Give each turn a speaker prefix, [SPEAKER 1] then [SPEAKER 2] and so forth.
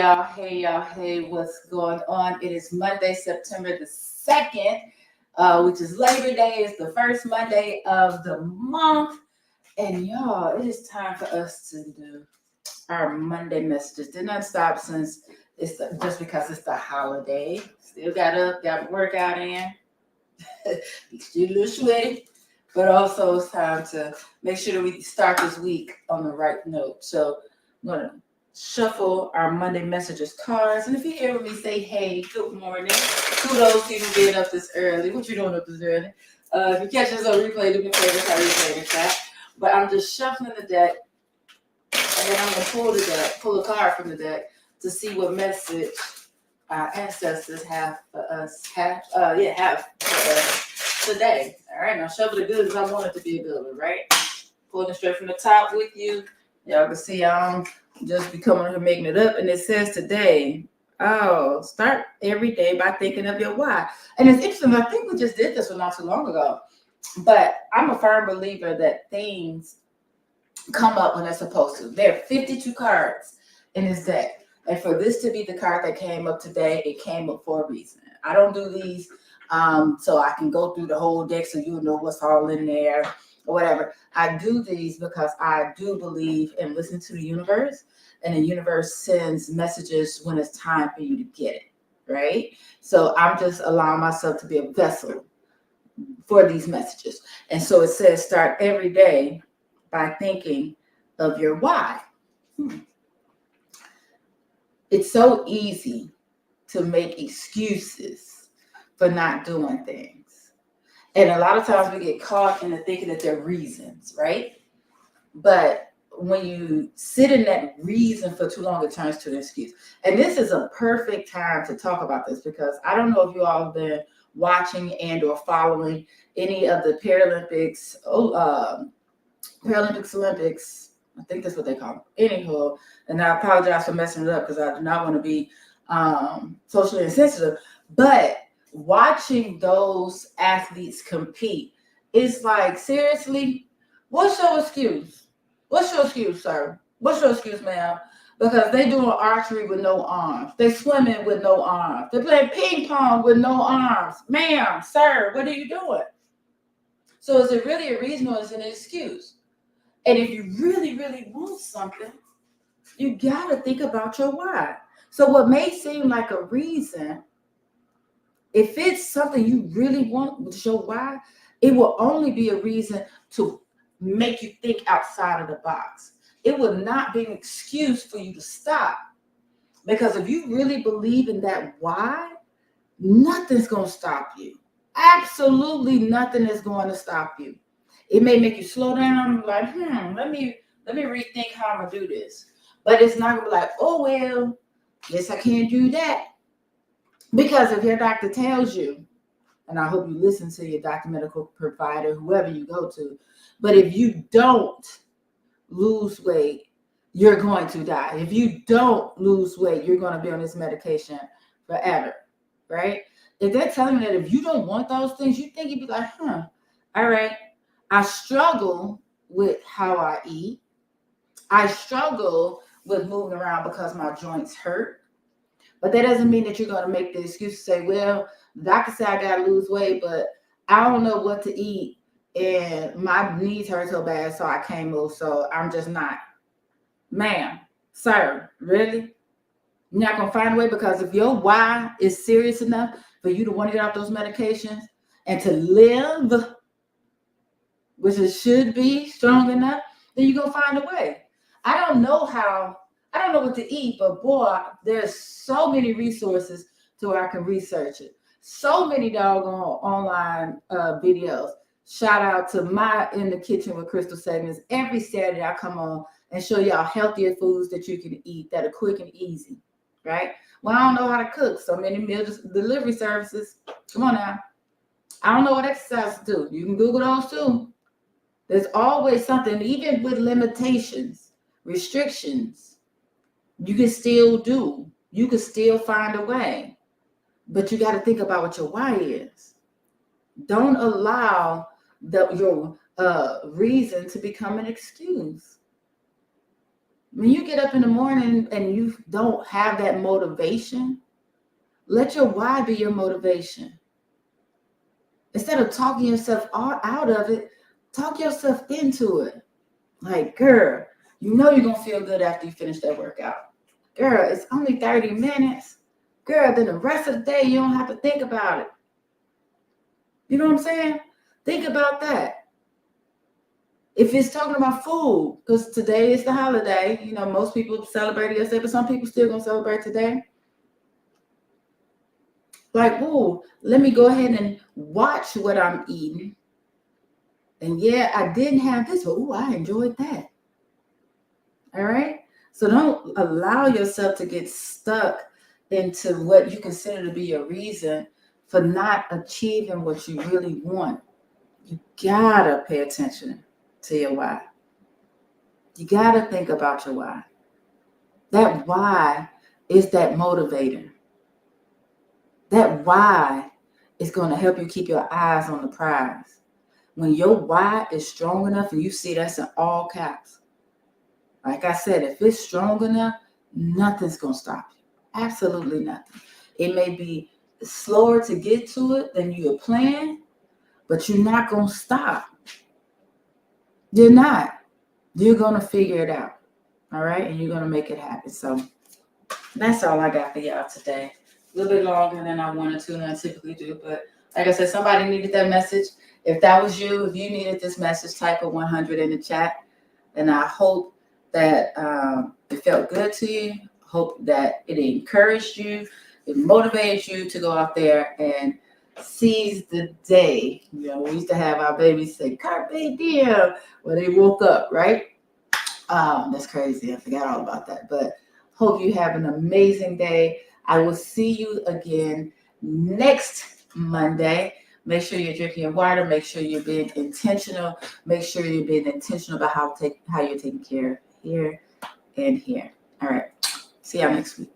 [SPEAKER 1] Hey, what's going on? It is Monday, September the 2nd, which is Labor Day. It's the first Monday of the month. And y'all, it is time for us to do our Monday messages. Did not stop since just because it's the holiday. Still got up, got workout in. Still a little sweaty. But also it's time to make sure that we start this week on the right note. So I'm going to shuffle our Monday Messages cards. And if you hear me say, hey, good morning, kudos to you for being up this early. What you doing up this early? If you catch this on replay, do me a favor, how you playing in chat. But I'm just shuffling the deck, and then I'm going to pull a card from the deck to see what message our ancestors have for us, have for us today. All right, now shuffle the good as I want it to be a good one, right? Pulling it straight from the top with you. Y'all can see I don't just be coming here making it up. And it says today, start every day by thinking of your why. And it's interesting, I think we just did this one not too long ago. But I'm a firm believer that things come up when they're supposed to. There are 52 cards in this deck. And for this to be the card that came up today, it came up for a reason. I don't do these so I can go through the whole deck so you know what's all in there or whatever. I do these because I do believe in listening to the universe, and the universe sends messages when it's time for you to get it, right? So I'm just allowing myself to be a vessel for these messages. And so it says start every day by thinking of your why. It's so easy to make excuses for not doing things. And a lot of times we get caught in the thinking that they're reasons, right? But when you sit in that reason for too long, it turns to an excuse. And this is a perfect time to talk about this because I don't know if you all have been watching and or following any of the Paralympics, Olympics. I think that's what they call them. Anywho, and I apologize for messing it up because I do not want to be socially insensitive. But watching those athletes compete, it's like, seriously, what's your excuse? What's your excuse, sir? What's your excuse, ma'am? Because they doing archery with no arms. They swimming with no arms. They playing ping pong with no arms. Ma'am, sir, what are you doing? So is it really a reason or is it an excuse? And if you really, really want something, you got to think about your why. So what may seem like a reason, if it's something you really want with your why, it will only be a reason to make you think outside of the box. It will not be an excuse for you to stop. Because if you really believe in that why, nothing's going to stop you. Absolutely nothing is going to stop you. It may make you slow down, like, let me rethink how I'm going to do this. But it's not going to be like, oh, well, guess I can't do that. Because if your doctor tells you, and I hope you listen to your doctor, medical provider, whoever you go to, but if you don't lose weight, you're going to die. If you don't lose weight, you're going to be on this medication forever, right? If they're telling you that if you don't want those things, you think you'd be like, all right, I struggle with how I eat. I struggle with moving around because my joints hurt. But that doesn't mean that you're going to make the excuse to say, well, the doctor said I got to lose weight, but I don't know what to eat. And my knees hurt so bad, so I can't move. So I'm just not. Ma'am, sir, really? You're not going to find a way? Because if your why is serious enough for you to want to get off those medications and to live, which it should be strong enough, then you're going to find a way. I don't know what to eat, but boy, there's so many resources to where I can research it. So many doggone online videos. Shout out to my In the Kitchen with Crystal segments. Every Saturday I come on and show y'all healthier foods that you can eat that are quick and easy, right? Well, I don't know how to cook. So many meal delivery services. Come on now. I don't know what exercise to do. You can Google those too. There's always something, even with limitations, restrictions, you can still do. You can still find a way. But you got to think about what your why is. Don't allow your reason to become an excuse. When you get up in the morning and you don't have that motivation, let your why be your motivation. Instead of talking yourself out of it, talk yourself into it. Like, girl, you know you're going to feel good after you finish that workout. Girl, it's only 30 minutes. Girl, then the rest of the day, you don't have to think about it. You know what I'm saying? Think about that. If it's talking about food, because today is the holiday, you know, most people celebrated yesterday, but some people still going to celebrate today. Like, ooh, let me go ahead and watch what I'm eating. And yeah, I didn't have this, but ooh, I enjoyed that. All right? So don't allow yourself to get stuck into what you consider to be a reason for not achieving what you really want. You gotta pay attention to your why. You gotta think about your why. That why is that motivator. That why is going to help you keep your eyes on the prize. When your why is strong enough, and you see that's in all caps. Like I said, if it's strong enough, nothing's going to stop you. Absolutely nothing. It may be slower to get to it than you had planned, but you're not going to stop. You're not. You're going to figure it out. All right? And you're going to make it happen. So that's all I got for y'all today. A little bit longer than I wanted to and I typically do. But like I said, somebody needed that message. If that was you, if you needed this message, type a 100 in the chat. And I hope that it felt good to you. Hope that it encouraged you. It motivated you to go out there and seize the day. You know, we used to have our babies say, Carpe diem, when they woke up, right? That's crazy. I forgot all about that. But hope you have an amazing day. I will see you again next Monday. Make sure you're drinking your water. Make sure you're being intentional. Make sure you're being intentional about how you're taking care of here and here. All right. See y'all next week.